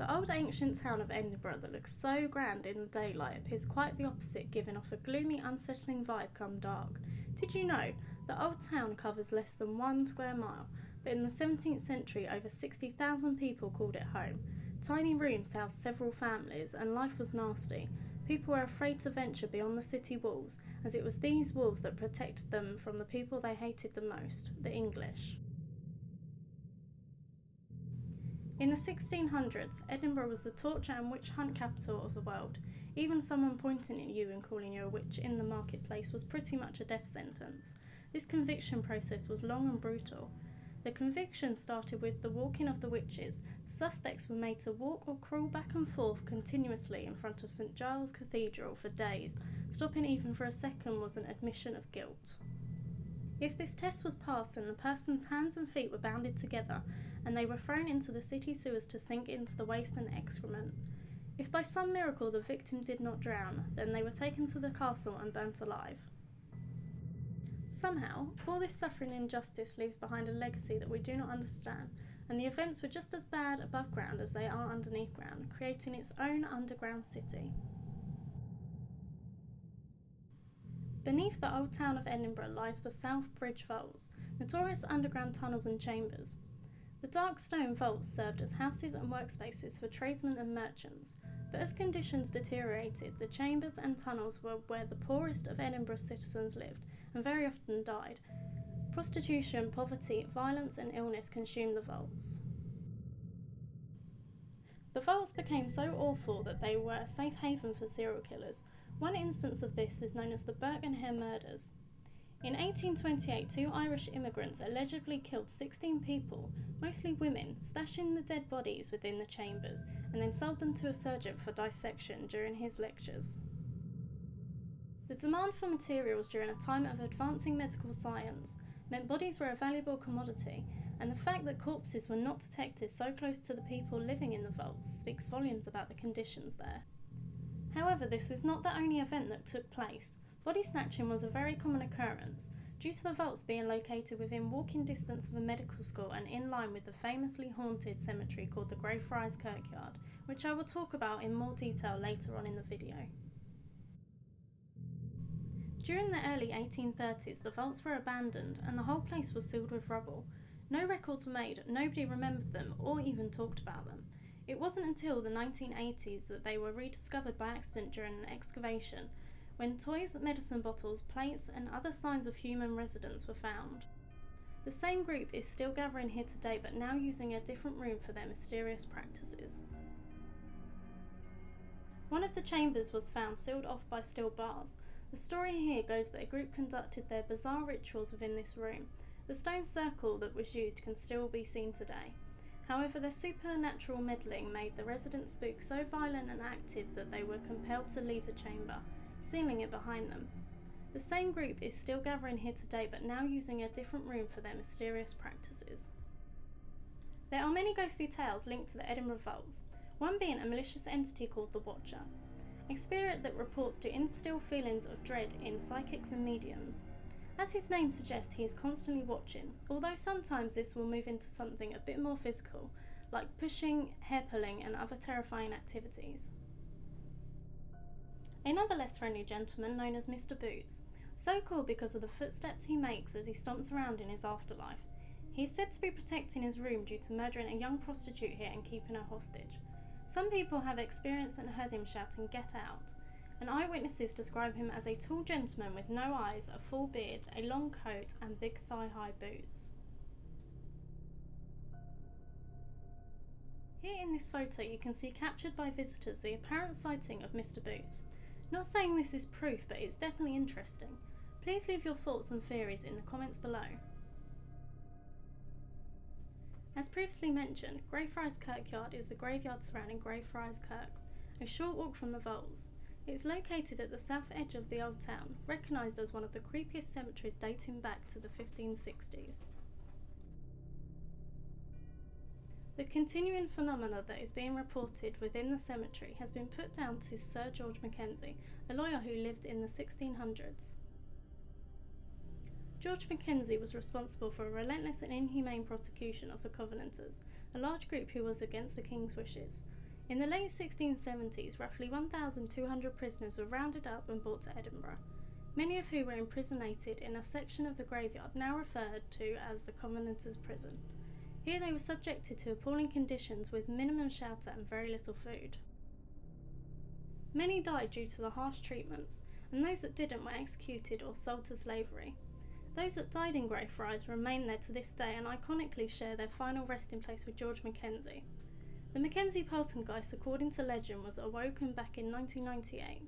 The old ancient town of Edinburgh that looks so grand in the daylight appears quite the opposite, giving off a gloomy, unsettling vibe come dark. Did you know the old town covers less than 1 square mile, but in the 17th century over 60,000 people called it home. Tiny rooms housed several families and life was nasty. People were afraid to venture beyond the city walls, as it was these walls that protected them from the people they hated the most, the English. In the 1600s, Edinburgh was the torture and witch hunt capital of the world. Even someone pointing at you and calling you a witch in the marketplace was pretty much a death sentence. This conviction process was long and brutal. The conviction started with the walking of the witches. The suspects were made to walk or crawl back and forth continuously in front of St Giles Cathedral for days. Stopping even for a second was an admission of guilt. If this test was passed, then the person's hands and feet were bounded together and they were thrown into the city sewers to sink into the waste and excrement. If by some miracle the victim did not drown, then they were taken to the castle and burnt alive. Somehow, all this suffering and injustice leaves behind a legacy that we do not understand, and the events were just as bad above ground as they are underneath ground, creating its own underground city. Beneath the old town of Edinburgh lies the South Bridge Vaults, notorious underground tunnels and chambers. The dark stone vaults served as houses and workspaces for tradesmen and merchants, but as conditions deteriorated, the chambers and tunnels were where the poorest of Edinburgh's citizens lived, and very often died. Prostitution, poverty, violence and illness consumed the vaults. The vaults became so awful that they were a safe haven for serial killers. One instance of this is known as the Burke and Hare murders. In 1828, 2 Irish immigrants allegedly killed 16 people, mostly women, stashing the dead bodies within the chambers and then sold them to a surgeon for dissection during his lectures. The demand for materials during a time of advancing medical science meant bodies were a valuable commodity, and the fact that corpses were not detected so close to the people living in the vaults speaks volumes about the conditions there. However, this is not the only event that took place. Body snatching was a very common occurrence, due to the vaults being located within walking distance of a medical school and in line with the famously haunted cemetery called the Greyfriars Kirkyard, which I will talk about in more detail later on in the video. During the early 1830s, the vaults were abandoned and the whole place was filled with rubble. No records were made, nobody remembered them or even talked about them. It wasn't until the 1980s that they were rediscovered by accident during an excavation, when toys, medicine bottles, plates and other signs of human residence were found. The same group is still gathering here today, but now using a different room for their mysterious practices. One of the chambers was found sealed off by steel bars. The story here goes that a group conducted their bizarre rituals within this room. The stone circle that was used can still be seen today. However, their supernatural meddling made the resident spook so violent and active that they were compelled to leave the chamber, sealing it behind them. The same group is still gathering here today, but now using a different room for their mysterious practices. There are many ghostly tales linked to the Edinburgh Vaults, one being a malicious entity called the Watcher, a spirit that reports to instill feelings of dread in psychics and mediums. As his name suggests, he is constantly watching, although sometimes this will move into something a bit more physical, like pushing, hair pulling and other terrifying activities. Another less friendly gentleman known as Mr. Boots, so called because of the footsteps he makes as he stomps around in his afterlife. He is said to be protecting his room due to murdering a young prostitute here and keeping her hostage. Some people have experienced and heard him shouting, "Get out!" and eyewitnesses describe him as a tall gentleman with no eyes, a full beard, a long coat and big thigh-high boots. Here in this photo you can see captured by visitors the apparent sighting of Mr. Boots. Not saying this is proof, but it's definitely interesting. Please leave your thoughts and theories in the comments below. As previously mentioned, Greyfriars Kirkyard is the graveyard surrounding Greyfriars Kirk, a short walk from the vaults. It's located at the south edge of the old town, recognised as one of the creepiest cemeteries dating back to the 1560s. The continuing phenomena that is being reported within the cemetery has been put down to Sir George Mackenzie, a lawyer who lived in the 1600s. George Mackenzie was responsible for a relentless and inhumane prosecution of the Covenanters, a large group who was against the king's wishes. In the late 1670s, roughly 1,200 prisoners were rounded up and brought to Edinburgh, many of who were imprisonated in a section of the graveyard now referred to as the Covenanters' Prison. Here they were subjected to appalling conditions with minimum shelter and very little food. Many died due to the harsh treatments, and those that didn't were executed or sold to slavery. Those that died in Greyfriars remain there to this day and iconically share their final resting place with George Mackenzie. The Mackenzie poltergeist, according to legend, was awoken back in 1998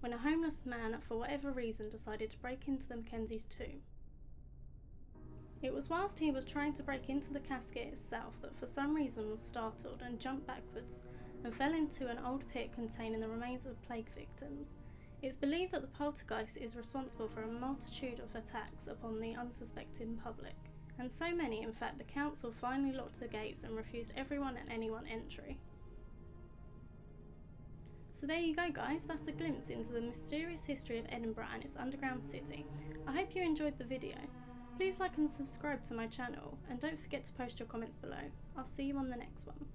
when a homeless man, for whatever reason, decided to break into the Mackenzie's tomb. It was whilst he was trying to break into the casket itself that for some reason was startled and jumped backwards and fell into an old pit containing the remains of plague victims. It's believed that the poltergeist is responsible for a multitude of attacks upon the unsuspecting public, and so many, in fact, the council finally locked the gates and refused everyone and anyone entry. So there you go guys, that's a glimpse into the mysterious history of Edinburgh and its underground city. I hope you enjoyed the video. Please like and subscribe to my channel, and don't forget to post your comments below. I'll see you on the next one.